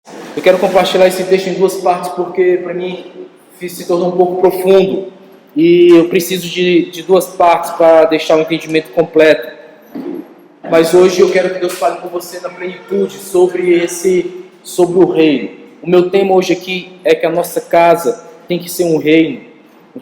Eu quero compartilhar esse texto em duas partes porque para mim se tornou um pouco profundo e eu preciso de duas partes para deixar o entendimento completo. Mas hoje eu quero que Deus fale com você na plenitude sobre o reino. O meu tema hoje aqui é que a nossa casa tem que ser um reino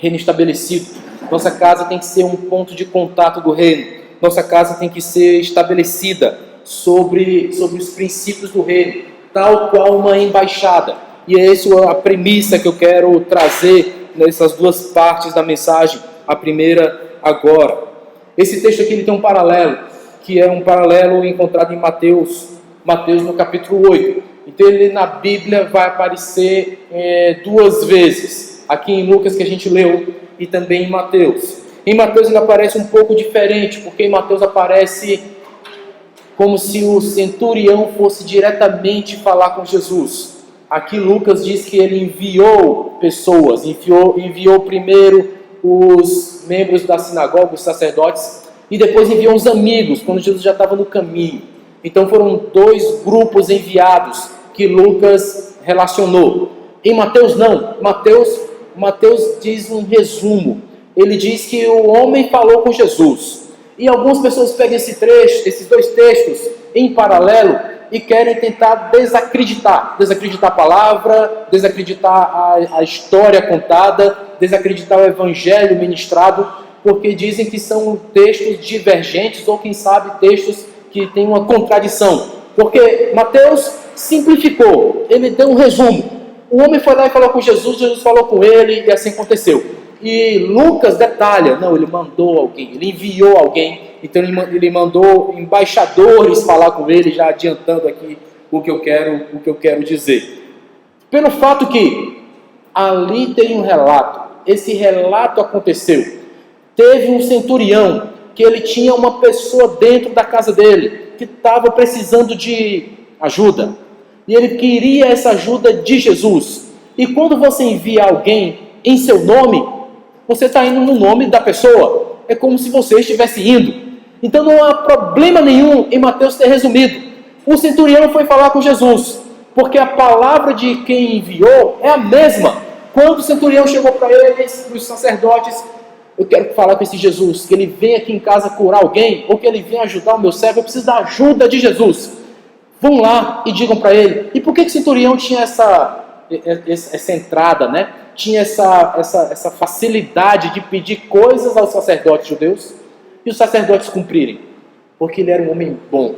estabelecido. Nossa casa tem que ser um ponto de contato do reino. Nossa casa tem que ser estabelecida sobre os princípios do reino, tal qual uma embaixada. E é essa a premissa que eu quero trazer nessas duas partes da mensagem. A primeira agora. Esse texto aqui ele tem um paralelo, que é um paralelo encontrado em Mateus no capítulo 8. Então ele na Bíblia vai aparecer duas vezes. Aqui em Lucas que a gente leu e também em Mateus. Em Mateus ele aparece um pouco diferente, porque em Mateus aparece como se o centurião fosse diretamente falar com Jesus. Aqui Lucas diz que ele enviou pessoas, enviou primeiro os membros da sinagoga, os sacerdotes, e depois enviou os amigos, quando Jesus já estava no caminho. Então foram dois grupos enviados que Lucas relacionou. Em Mateus não, Mateus diz um resumo. Ele diz que o homem falou com Jesus. E algumas pessoas pegam esses dois textos em paralelo e querem tentar desacreditar a palavra, desacreditar a história contada, desacreditar o evangelho ministrado, porque dizem que são textos divergentes ou, quem sabe, textos que têm uma contradição. Porque Mateus simplificou, ele deu um resumo. O homem foi lá e falou com Jesus, Jesus falou com ele e assim aconteceu. E Lucas detalha, não, ele mandou alguém, ele enviou alguém, então ele mandou embaixadores falar com ele, já adiantando aqui o que eu quero dizer. Pelo fato que ali tem um relato, esse relato aconteceu. Teve um centurião, que ele tinha uma pessoa dentro da casa dele, que estava precisando de ajuda. E ele queria essa ajuda de Jesus. E quando você envia alguém em seu nome, você está indo no nome da pessoa. É como se você estivesse indo. Então não há problema nenhum em Mateus ter resumido. O centurião foi falar com Jesus, porque a palavra de quem enviou é a mesma. Quando o centurião chegou para eles, para os sacerdotes, eu quero falar com esse Jesus, que ele vem aqui em casa curar alguém, ou que ele vem ajudar o meu servo, eu preciso da ajuda de Jesus. Vão lá e digam para ele. E por que o centurião tinha essa entrada, né? Tinha essa facilidade de pedir coisas aos sacerdotes judeus e os sacerdotes cumprirem? Porque ele era um homem bom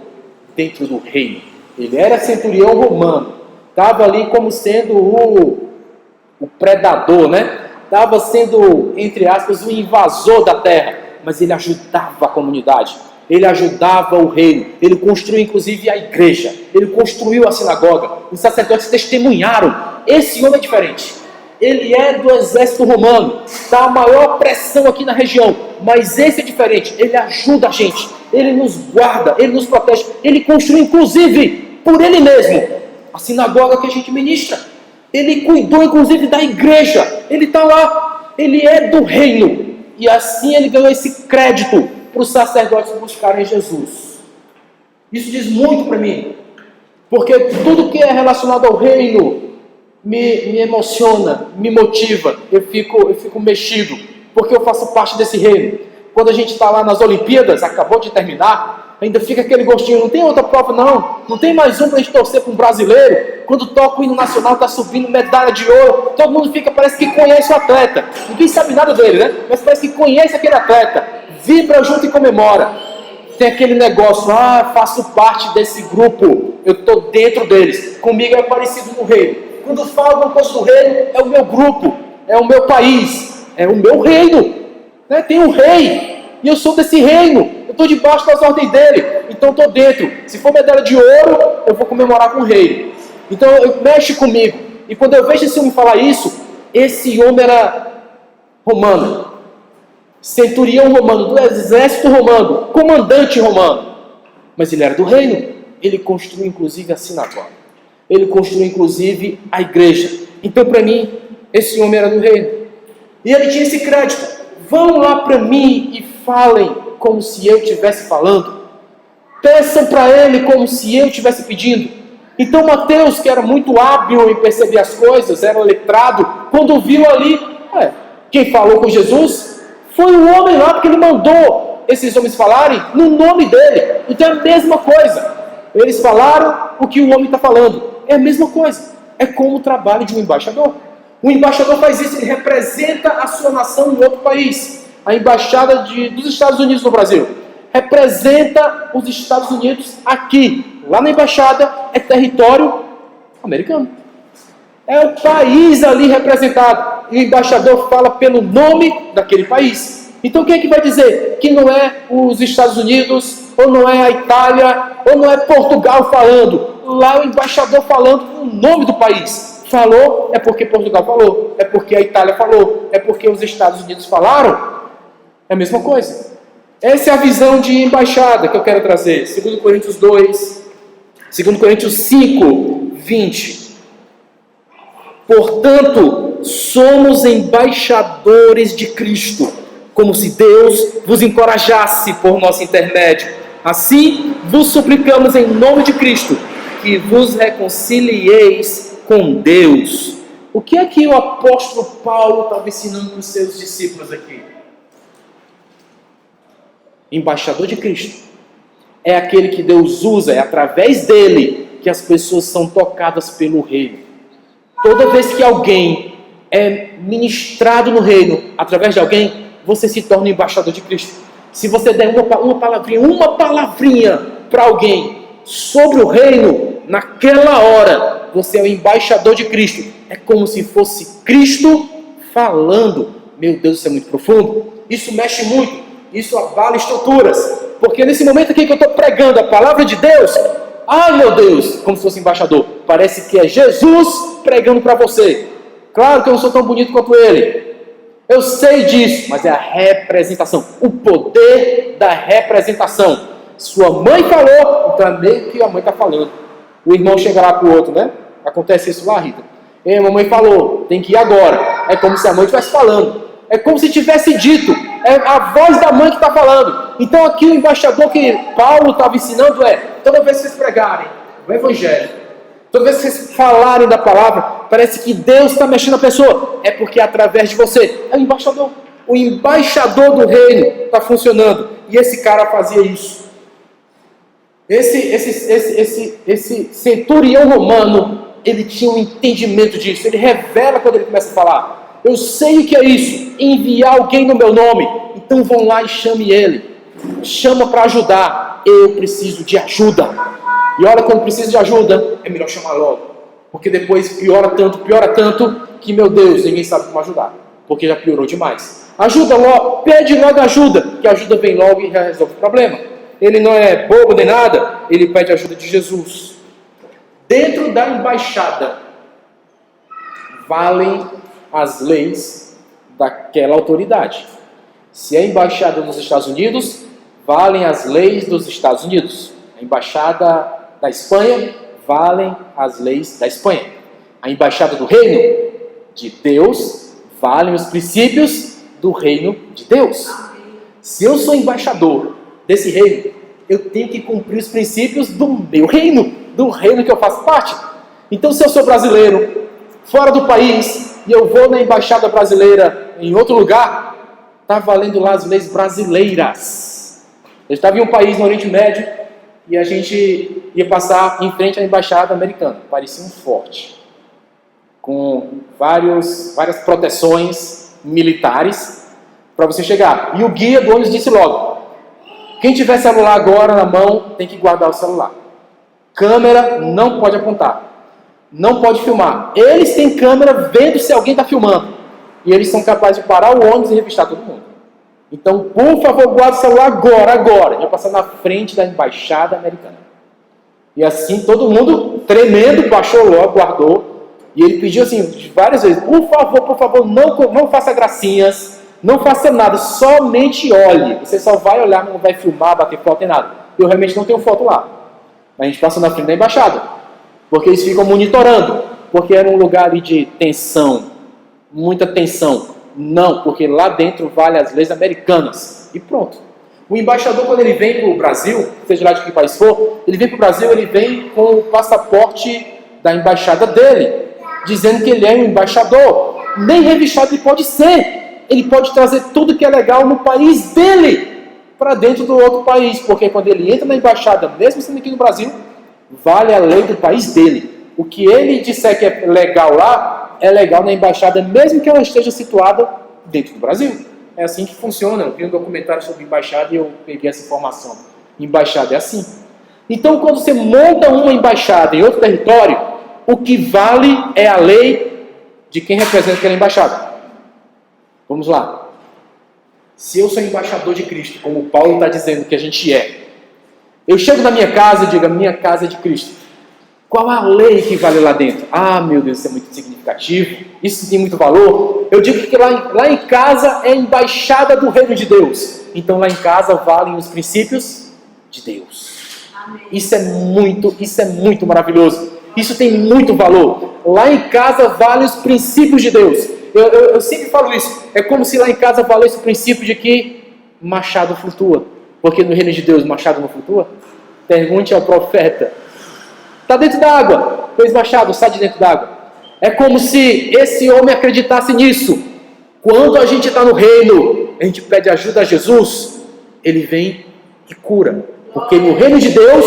dentro do reino. Ele era centurião romano. Estava ali como sendo o predador, né? Estava sendo, entre aspas, o invasor da terra. Mas ele ajudava a comunidade. Ele ajudava o reino. Ele construiu inclusive a igreja. Ele construiu a sinagoga. Os sacerdotes testemunharam. Esse homem é diferente. Ele é do exército romano. Está a maior pressão aqui na região. Mas esse é diferente. Ele ajuda a gente. Ele nos guarda. Ele nos protege. Ele construiu inclusive por ele mesmo a sinagoga que a gente ministra. Ele cuidou inclusive da igreja. Ele está lá. Ele é do reino. E assim ele ganhou esse crédito para os sacerdotes buscarem Jesus. Isso diz muito para mim. Porque tudo que é relacionado ao reino me emociona, me motiva, eu fico mexido, porque eu faço parte desse reino. Quando a gente está lá nas Olimpíadas, acabou de terminar, ainda fica aquele gostinho, não tem outra prova não tem mais um para a gente torcer para um brasileiro. Quando toca o hino nacional, está subindo medalha de ouro, todo mundo parece que conhece o atleta, ninguém sabe nada dele, né? Mas parece que conhece aquele atleta, vibra junto e comemora. Tem aquele negócio, faço parte desse grupo, eu estou dentro deles, comigo é parecido no reino. Quando falo alguma coisa do reino, é o meu grupo, é o meu país, é o meu reino, né? Tem um rei, e eu sou desse reino, eu estou debaixo das ordens dele, então estou dentro. Se for medalha de ouro, eu vou comemorar com o rei. Então mexe comigo. E quando eu vejo esse homem falar isso, esse homem era romano, centurião romano, do exército romano, comandante romano, mas ele era do reino. Ele construiu inclusive a sinagoga. Ele construiu inclusive a igreja. Então para mim, esse homem era do reino. E ele tinha esse crédito. Vão lá para mim e falem como se eu estivesse falando. Peçam para ele como se eu estivesse pedindo. Então Mateus, que era muito hábil em perceber as coisas, era letrado, quando viu ali, quem falou com Jesus foi o homem lá, porque ele mandou esses homens falarem no nome dele. Então é a mesma coisa. Eles falaram o que o homem está falando. É a mesma coisa. É como o trabalho de um embaixador. O embaixador faz isso, ele representa a sua nação em outro país. A embaixada dos Estados Unidos no Brasil representa os Estados Unidos aqui. Lá na embaixada é território americano. É o país ali representado. E o embaixador fala pelo nome daquele país. Então quem é que vai dizer que não é os Estados Unidos, ou não é a Itália, ou não é Portugal falando? Lá o embaixador falando o nome do país. Falou, é porque Portugal falou. É porque a Itália falou. É porque os Estados Unidos falaram. É a mesma coisa. Essa é a visão de embaixada que eu quero trazer. 2 Coríntios 2, 2 Coríntios 5, 20. Portanto, somos embaixadores de Cristo, como se Deus vos encorajasse por nosso intermédio. Assim, vos suplicamos em nome de Cristo, que vos reconcilieis com Deus. O que é que o apóstolo Paulo estava ensinando para os seus discípulos aqui? Embaixador de Cristo é aquele que Deus usa, é através dele que as pessoas são tocadas pelo reino. Toda vez que alguém é ministrado no reino, através de alguém, você se torna embaixador de Cristo. Se você der uma palavrinha para alguém sobre o reino, naquela hora, você é o embaixador de Cristo. É como se fosse Cristo falando. Meu Deus, isso é muito profundo. Isso mexe muito. Isso abala estruturas. Porque nesse momento aqui que eu estou pregando a palavra de Deus, ai meu Deus, como se fosse embaixador. Parece que é Jesus pregando para você. Claro que eu não sou tão bonito quanto ele. Eu sei disso, mas é a representação. O poder da representação. Sua mãe falou, então é meio que a mãe está falando. O irmão chega lá para o outro, né? Acontece isso lá, Rita. E a mamãe falou, tem que ir agora. É como se a mãe estivesse falando. É como se tivesse dito. É a voz da mãe que está falando. Então aqui o embaixador que Paulo estava ensinando é, toda vez que vocês pregarem o evangelho, toda vez que vocês falarem da palavra, parece que Deus está mexendo na pessoa. É porque é através de você. É o embaixador. O embaixador do reino está funcionando. E esse cara fazia isso. Esse centurião romano, ele tinha um entendimento disso. Ele revela quando ele começa a falar. Eu sei o que é isso, enviar alguém no meu nome. Então vão lá e chame ele. Chama para ajudar. Eu preciso de ajuda. E olha, quando precisa de ajuda, é melhor chamar logo. Porque depois piora tanto, que meu Deus, ninguém sabe como ajudar. Porque já piorou demais. Ajuda logo, pede logo ajuda, que a ajuda vem logo e já resolve o problema. Ele não é bobo nem nada, ele pede ajuda de Jesus. Dentro da embaixada, valem as leis daquela autoridade. Se é embaixada dos Estados Unidos, valem as leis dos Estados Unidos. A embaixada da Espanha, valem as leis da Espanha. A embaixada do reino de Deus, valem os princípios do reino de Deus. Se eu sou embaixador desse reino, eu tenho que cumprir os princípios do meu reino, do reino que eu faço parte. Então, se eu sou brasileiro, fora do país, e eu vou na embaixada brasileira em outro lugar, está valendo lá as leis brasileiras. Eu estava em um país no Oriente Médio e a gente ia passar em frente à embaixada americana. Parecia um forte, com várias proteções militares para você chegar. E o guia do ônibus disse logo, quem tiver celular agora na mão tem que guardar o celular. Câmera não pode apontar. Não pode filmar. Eles têm câmera vendo se alguém está filmando. E eles são capazes de parar o ônibus e revistar todo mundo. Então, por favor, guarde o celular agora. Já passar na frente da embaixada americana. E assim, todo mundo tremendo, baixou logo, guardou. E ele pediu assim, várias vezes, por favor, não faça gracinhas. Não faça nada, somente olhe. Você só vai olhar, não vai filmar, bater foto, nem nada. Eu realmente não tenho foto lá. A gente passa na frente da embaixada. Porque eles ficam monitorando. Porque era um lugar ali de tensão. Muita tensão. Não, porque lá dentro vale as leis americanas. E pronto. O embaixador, quando ele vem para o Brasil, seja lá de que país for, ele vem para o Brasil, ele vem com o passaporte da embaixada dele, dizendo que ele é um embaixador. Nem revichado ele pode ser. Ele pode trazer tudo que é legal no país dele para dentro do outro país, porque quando ele entra na embaixada, mesmo sendo aqui no Brasil, vale a lei do país dele. O que ele disser que é legal lá, é legal na embaixada, mesmo que ela esteja situada dentro do Brasil. É assim que funciona. Eu vi um documentário sobre embaixada e eu peguei essa informação. Embaixada é assim. Então, quando você monta uma embaixada em outro território, o que vale é a lei de quem representa aquela embaixada. Vamos lá. Se eu sou embaixador de Cristo, como Paulo está dizendo que a gente é, eu chego na minha casa e digo, a minha casa é de Cristo. Qual a lei que vale lá dentro? Ah, meu Deus, isso é muito significativo. Isso tem muito valor. Eu digo que lá em casa é a embaixada do reino de Deus. Então lá em casa valem os princípios de Deus. Amém. Isso é muito maravilhoso. Isso tem muito valor. Lá em casa valem os princípios de Deus. Eu sempre falo isso. É como se lá em casa valesse o princípio de que machado flutua. Porque no reino de Deus machado não flutua? Pergunte ao profeta. Está dentro da água. Pois machado, sai de dentro da água. É como se esse homem acreditasse nisso. Quando a gente está no reino, a gente pede ajuda a Jesus, ele vem e cura. Porque no reino de Deus,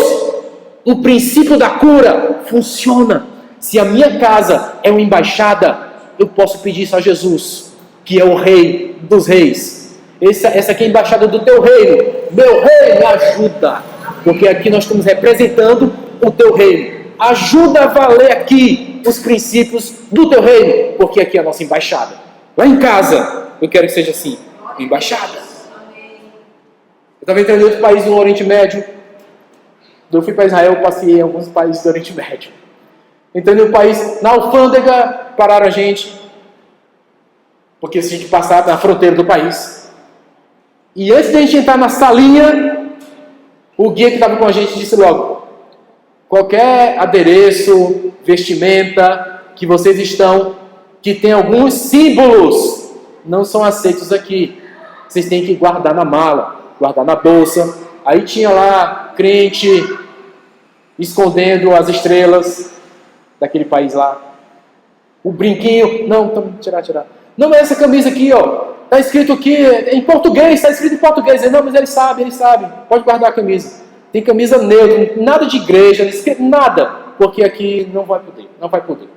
o princípio da cura funciona. Se a minha casa é uma embaixada, eu posso pedir isso a Jesus, que é o rei dos reis. Essa aqui é a embaixada do teu reino. Meu rei, me ajuda. Porque aqui nós estamos representando o teu reino. Ajuda a valer aqui os princípios do teu reino, porque aqui é a nossa embaixada. Lá em casa, eu quero que seja assim, embaixada. Eu estava entrando em outro país no Oriente Médio. Eu fui para Israel, passei em alguns países do Oriente Médio. Entrando em um país, na alfândega, pararam a gente, porque se a gente passar na fronteira do país. E antes de a gente entrar na salinha, o guia que estava com a gente disse logo, qualquer adereço, vestimenta que vocês estão, que tem alguns símbolos, não são aceitos aqui. Vocês têm que guardar na mala, guardar na bolsa. Aí tinha lá crente escondendo as estrelas daquele país lá. O brinquinho, não, tirar. Não, mas essa camisa aqui, ó, tá escrito aqui em português, está escrito em português. Não, mas ele sabe, pode guardar a camisa. Tem camisa neutra, nada de igreja, nada, porque aqui não vai poder.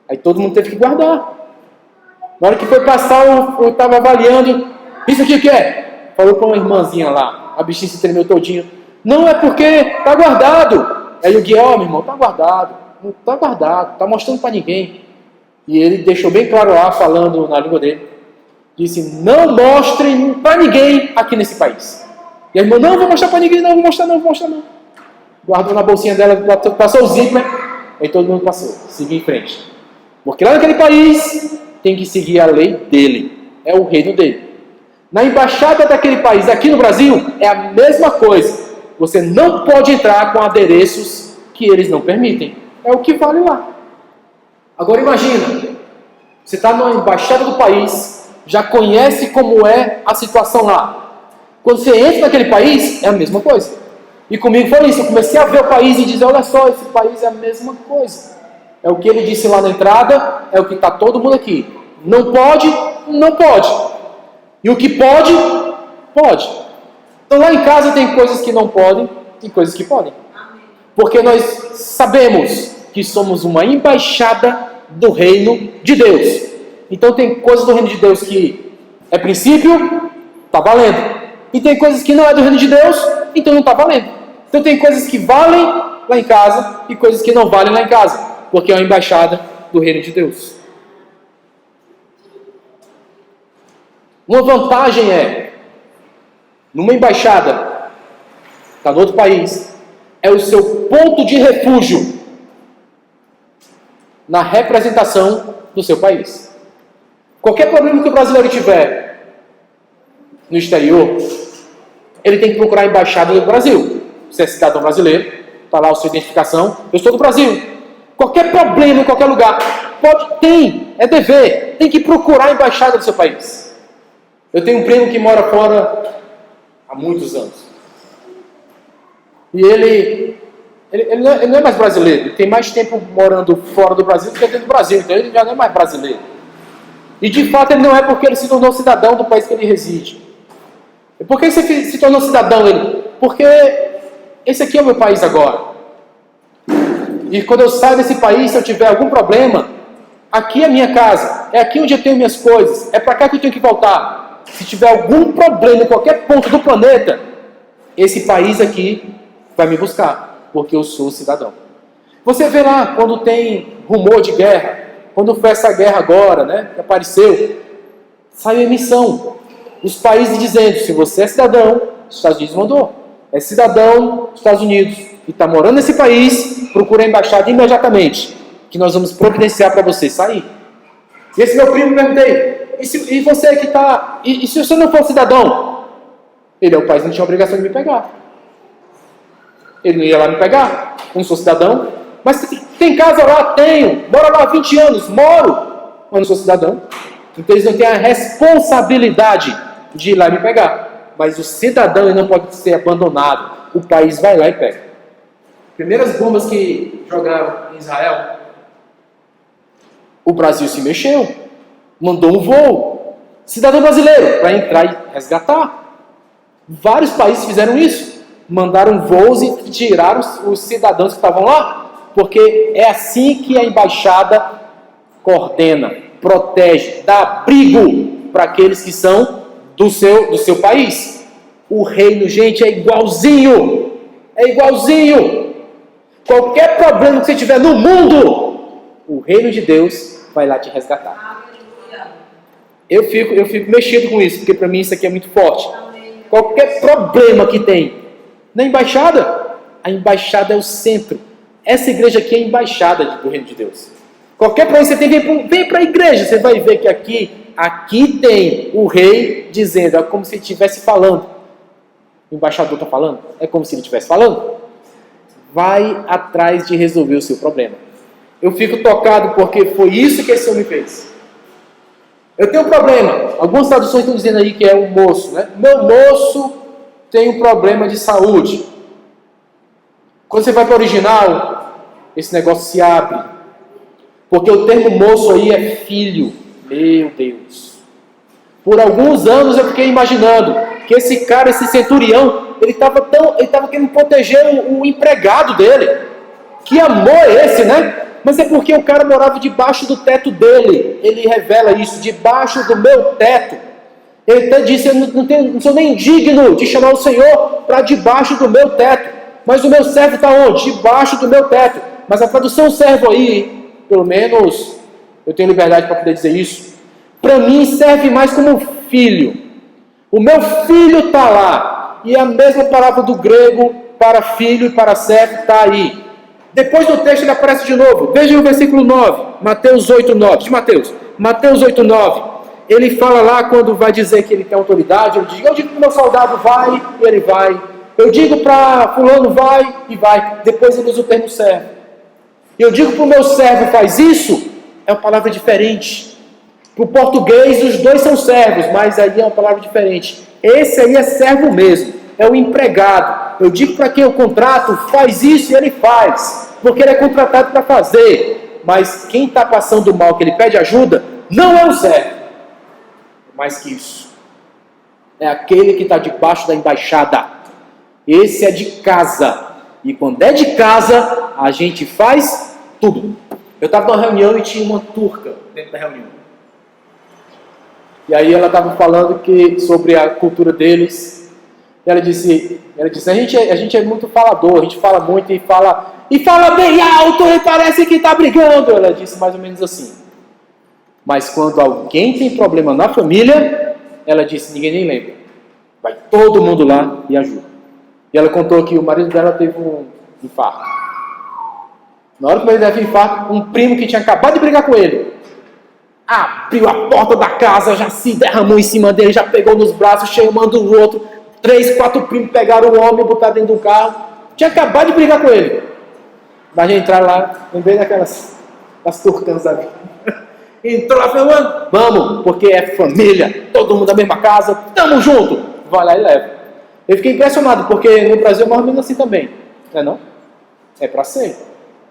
Aí todo mundo teve que guardar. Na hora que foi passar, eu estava avaliando, isso aqui o que é? Falou para uma irmãzinha lá, a bichinha se tremeu todinho. Não, é porque está guardado. Aí o guia, meu irmão, está guardado, não está guardado, está mostrando para ninguém. E ele deixou bem claro lá, falando na língua dele, disse, não mostrem para ninguém aqui nesse país. E a irmã, não vou mostrar para ninguém, não vou mostrar não. Guardou na bolsinha dela, passou o zíper, aí todo mundo passou, seguiu em frente. Porque lá naquele país, tem que seguir a lei dele, é o reino dele. Na embaixada daquele país, aqui no Brasil, é a mesma coisa. Você não pode entrar com adereços que eles não permitem. É o que vale lá. Agora imagina, você está na embaixada do país, já conhece como é a situação lá. Quando você entra naquele país, é a mesma coisa. E comigo foi isso, eu comecei a ver o país e dizer, olha só, esse país é a mesma coisa. É o que ele disse lá na entrada, é o que está todo mundo aqui. Não pode, não pode. E o que pode, pode. Então lá em casa tem coisas que não podem e coisas que podem. Porque nós sabemos que somos uma embaixada do reino de Deus. Então tem coisas do reino de Deus que é princípio, está valendo. E tem coisas que não é do reino de Deus, então não está valendo. Então tem coisas que valem lá em casa e coisas que não valem lá em casa, porque é uma embaixada do reino de Deus. Uma vantagem é, numa embaixada, está no outro país, é o seu ponto de refúgio na representação do seu país. Qualquer problema que o brasileiro tiver no exterior, ele tem que procurar a embaixada do Brasil. Você é cidadão brasileiro, está lá a sua identificação, eu estou do Brasil. Qualquer problema em qualquer lugar, é dever, tem que procurar a embaixada do seu país. Eu tenho um primo que mora fora há há muitos anos. E ele não é mais brasileiro, ele tem mais tempo morando fora do Brasil do que dentro do Brasil, então ele já não é mais brasileiro. E de fato ele não é porque ele se tornou cidadão do país que ele reside. E por que ele se tornou cidadão? Porque esse aqui é o meu país agora. E quando eu saio desse país, se eu tiver algum problema, aqui é a minha casa, é aqui onde eu tenho minhas coisas, é para cá que eu tenho que voltar. Se tiver algum problema em qualquer ponto do planeta, esse país aqui vai me buscar, porque eu sou cidadão. Você vê lá, quando tem rumor de guerra, quando foi essa guerra agora, né, que apareceu, saiu emissão. Os países dizendo, se você é cidadão, os Estados Unidos mandou. É cidadão dos Estados Unidos e está morando nesse país, procura a embaixada imediatamente, que nós vamos providenciar para você sair. E esse meu primo, perguntei, e você que está... E se você não for cidadão? O país não tinha obrigação de me pegar. Ele não ia lá me pegar, eu não sou cidadão. Mas tem casa lá? Tenho. Moro lá há 20 anos, moro, mas não sou cidadão. Então eles não têm a responsabilidade de ir lá me pegar. Mas o cidadão ele não pode ser abandonado. O país vai lá e pega. Primeiras bombas que jogaram em Israel, o Brasil se mexeu, mandou um voo, cidadão brasileiro, para entrar e resgatar. Vários países fizeram isso. Mandaram voos e tiraram os cidadãos que estavam lá, porque é assim que a embaixada coordena, protege, dá abrigo para aqueles que são do seu país. O reino, gente, é igualzinho. É igualzinho. Qualquer problema que você tiver no mundo, o reino de Deus vai lá te resgatar. Eu fico mexido com isso, porque para mim isso aqui é muito forte. Qualquer problema que tem na embaixada, a embaixada é o centro. Essa igreja aqui é a embaixada do reino de Deus. Qualquer problema que você tem, vem para a igreja, você vai ver que aqui tem o rei dizendo, é como se ele estivesse falando. O embaixador está falando? É como se ele estivesse falando. Vai atrás de resolver o seu problema. Eu fico tocado porque foi isso que esse homem fez. Eu tenho um problema. Algumas traduções estão dizendo aí que é um moço, né? Meu moço tem um problema de saúde. Quando você vai para o original, esse negócio se abre. Porque o termo moço aí é filho. Meu Deus. Por alguns anos eu fiquei imaginando que esse cara, esse centurião, ele estava querendo proteger o empregado dele. Que amor é esse, né? Mas é porque o cara morava debaixo do teto dele. Ele revela isso, debaixo do meu teto. Ele até disse, eu não sou nem digno de chamar o Senhor para debaixo do meu teto. Mas o meu servo está onde? Debaixo do meu teto. Mas a tradução servo aí, pelo menos eu tenho liberdade para poder dizer isso, para mim serve mais como filho. O meu filho está lá. E a mesma palavra do grego para filho e para servo está aí. Depois do texto ele aparece de novo. Veja o versículo 9. Mateus 8:9. De Mateus. Mateus 8:9. Ele fala lá quando vai dizer que ele tem autoridade. Ele diz, eu digo para o meu soldado vai e ele vai. Eu digo para fulano vai e vai. Depois ele usa o termo servo. Eu digo para o meu servo faz isso. É uma palavra diferente. Para o português os dois são servos. Mas aí é uma palavra diferente. Esse aí é servo mesmo. É o empregado. Eu digo para quem eu contrato, faz isso e ele faz. Porque ele é contratado para fazer. Mas quem está passando mal, que ele pede ajuda, não é o servo. Mais que isso. É aquele que está debaixo da embaixada. Esse é de casa. E quando é de casa, a gente faz tudo. Eu estava numa reunião e tinha uma turca dentro da reunião. E aí ela estava falando sobre a cultura deles. Ela disse, a gente é muito falador, a gente fala muito e fala bem alto e parece que está brigando. Ela disse mais ou menos assim. Mas quando alguém tem problema na família, ela disse, ninguém nem lembra. Vai todo mundo lá e ajuda. E ela contou que o marido dela teve um infarto. Na hora que o marido dela teve um infarto, um primo que tinha acabado de brigar com ele, abriu a porta da casa, já se derramou em cima dele, já pegou nos braços, chamando o outro. 3, 4 primos pegaram o homem e botaram dentro do carro. Tinha acabado de brigar com ele. Mas já entraram lá, lembrei das turcãs da vida. Entrou lá falando, vamos, porque é família, todo mundo da mesma casa, tamo junto. Vai lá e leva. Eu fiquei impressionado, porque no Brasil é mais ou menos assim também. Não é não? É para ser.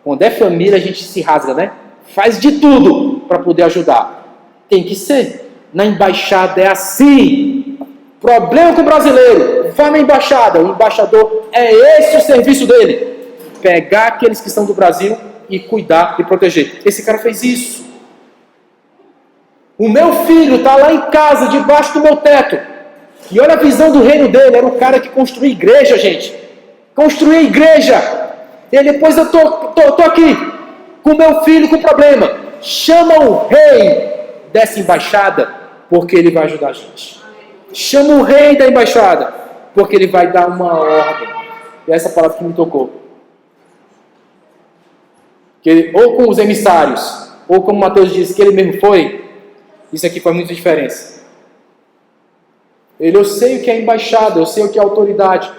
Quando é família, a gente se rasga, né? Faz de tudo para poder ajudar. Tem que ser. Na embaixada é assim. Problema com o brasileiro. Vai na embaixada. O embaixador, é esse o serviço dele. Pegar aqueles que estão do Brasil e cuidar e proteger. Esse cara fez isso. O meu filho está lá em casa, debaixo do meu teto. E olha a visão do reino dele. Era o cara que construía igreja, gente. Construía igreja. E depois eu tô aqui com meu filho com problema. Chama o rei dessa embaixada, porque ele vai ajudar a gente. Chama o rei da embaixada, porque ele vai dar uma ordem. E essa palavra que me tocou. Que ou com os emissários, ou como Mateus disse que ele mesmo foi, isso aqui faz muita diferença. Eu sei o que é embaixada, eu sei o que é autoridade.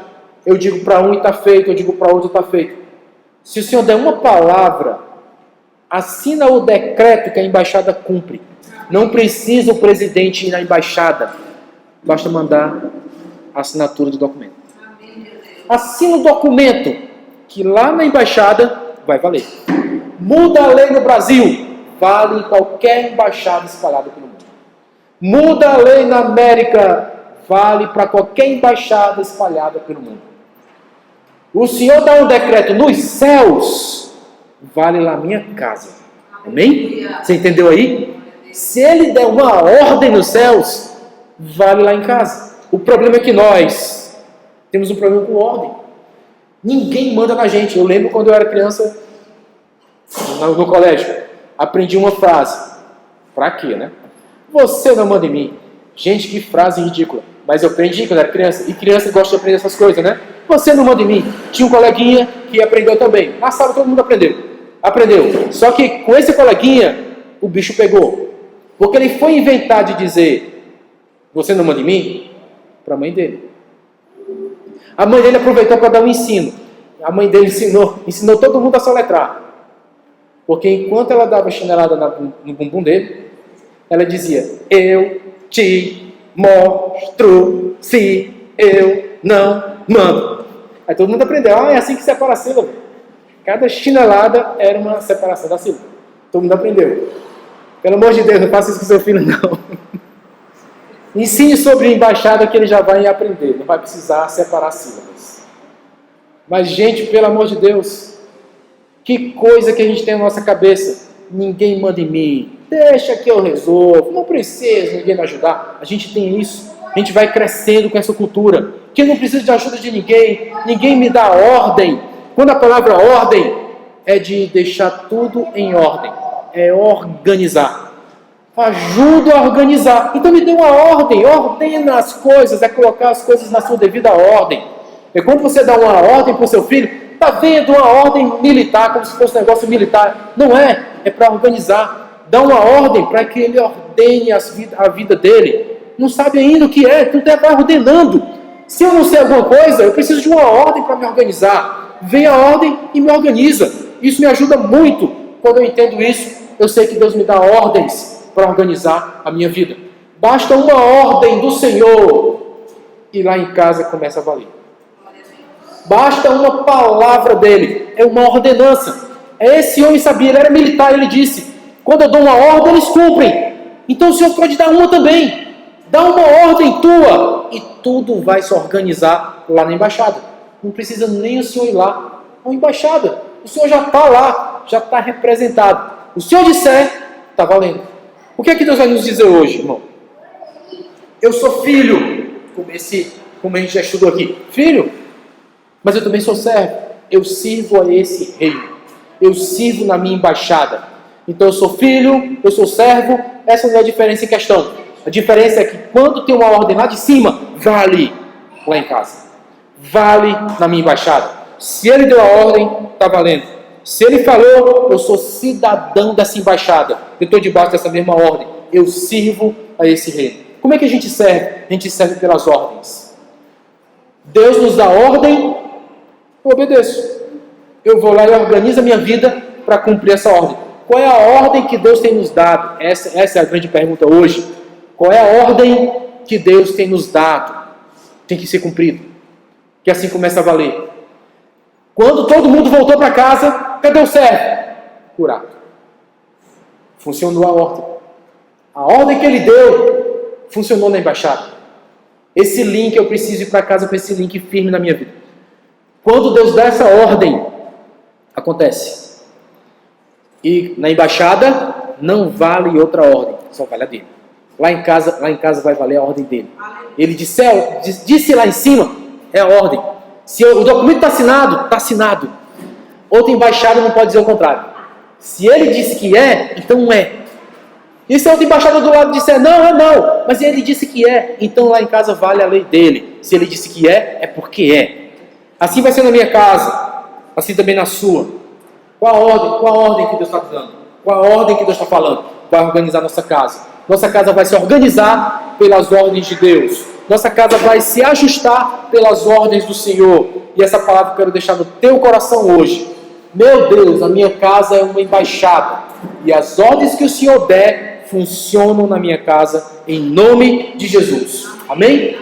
Eu digo para um e está feito, eu digo para outro está feito. Se o Senhor der uma palavra, assina o decreto que a embaixada cumpre. Não precisa o presidente ir na embaixada. Basta mandar a assinatura do documento. Assina o documento, que lá na embaixada vai valer. Muda a lei no Brasil, vale em qualquer embaixada espalhada pelo mundo. Muda a lei na América, vale para qualquer embaixada espalhada pelo mundo. O Senhor dá um decreto nos céus, vale lá minha casa. Amém? Você entendeu aí? Se Ele der uma ordem nos céus, vale lá em casa. O problema é que nós temos um problema com ordem. Ninguém manda na gente. Eu lembro quando eu era criança, no colégio, aprendi uma frase. Pra quê, né? Você não manda em mim. Gente, que frase ridícula. Mas eu aprendi quando era criança. E criança gosta de aprender essas coisas, né? Você não manda em mim. Tinha um coleguinha que aprendeu também. Na sala todo mundo aprendeu. Só que com esse coleguinha, o bicho pegou. Porque ele foi inventar de dizer, você não manda em mim? Para a mãe dele. A mãe dele aproveitou para dar um ensino. A mãe dele ensinou todo mundo a soletrar. Porque enquanto ela dava chinelada no bumbum dele, ela dizia, eu te mostro se eu não mando. Aí todo mundo aprendeu. É assim que separa a sílaba. Cada chinelada era uma separação da sílaba. Todo mundo aprendeu. Pelo amor de Deus, não faça isso com seu filho, não. Ensine sobre embaixada que ele já vai aprender. Não vai precisar separar sílabas. Mas, gente, pelo amor de Deus, que coisa que a gente tem na nossa cabeça. Ninguém manda em mim. Deixa que eu resolvo. Não precisa ninguém me ajudar. A gente tem isso. A gente vai crescendo com essa cultura. Que eu não preciso de ajuda de ninguém. Ninguém me dá ordem. Quando a palavra ordem é de deixar tudo em ordem. É organizar. Ajuda a organizar. Então me dê uma ordem. Ordena as coisas. É colocar as coisas na sua devida ordem. E quando você dá uma ordem para o seu filho, está vendo uma ordem militar, como se fosse um negócio militar. Não é. É para organizar. Dá uma ordem para que ele ordene a vida dele. Não sabe ainda o que é. Tudo vai ordenando. Se eu não sei alguma coisa, eu preciso de uma ordem para me organizar. Vem a ordem e me organiza. Isso me ajuda muito. Quando eu entendo isso, eu sei que Deus me dá ordens para organizar a minha vida. Basta uma ordem do Senhor e lá em casa começa a valer. Basta uma palavra dele. É uma ordenança. Esse homem sabia, ele era militar, ele disse, quando eu dou uma ordem, eles cumprem. Então o Senhor pode dar uma também. Dá uma ordem tua e tudo vai se organizar lá na embaixada. Não precisa nem o Senhor ir lá. Na embaixada. O Senhor já está lá, já está representado. O Senhor disser, está valendo. O que é que Deus vai nos dizer hoje, irmão? Eu sou filho, como a gente já estudou aqui. Filho, mas eu também sou servo. Eu sirvo a esse reino. Eu sirvo na minha embaixada. Então eu sou filho, eu sou servo. Essa não é a diferença em questão. A diferença é que quando tem uma ordem lá de cima, vale lá em casa. Vale na minha embaixada. Se ele deu a ordem, está valendo. Se ele falou, eu sou cidadão dessa embaixada. Eu estou debaixo dessa mesma ordem. Eu sirvo a esse reino. Como é que a gente serve? A gente serve pelas ordens. Deus nos dá ordem, eu obedeço. Eu vou lá e organizo a minha vida para cumprir essa ordem. Qual é a ordem que Deus tem nos dado? Essa é a grande pergunta hoje. Qual é a ordem que Deus tem nos dado? Tem que ser cumprido. que assim começa a valer. Quando todo mundo voltou para casa, cadê o servo? Curado. Funcionou a ordem. A ordem que ele deu funcionou na embaixada. Esse link, eu preciso ir para casa com esse link firme na minha vida. Quando Deus dá essa ordem, acontece. E na embaixada não vale outra ordem, só vale a dele. Lá em casa vai valer a ordem dele. Ele disse lá em cima, é a ordem. Se o documento está assinado, está assinado. Outra embaixada não pode dizer o contrário. Se ele disse que é, então é. E se a outra embaixada do lado disser não, é não. Mas ele disse que é, então lá em casa vale a lei dele. Se ele disse que é porque é. Assim vai ser na minha casa, assim também na sua. Qual a ordem que Deus está dando? Qual a ordem que Deus está falando? Vai organizar nossa casa. Nossa casa vai se organizar pelas ordens de Deus. Nossa casa vai se ajustar pelas ordens do Senhor. E essa palavra eu quero deixar no teu coração hoje. Meu Deus, a minha casa é uma embaixada. E as ordens que o Senhor der funcionam na minha casa, em nome de Jesus. Amém?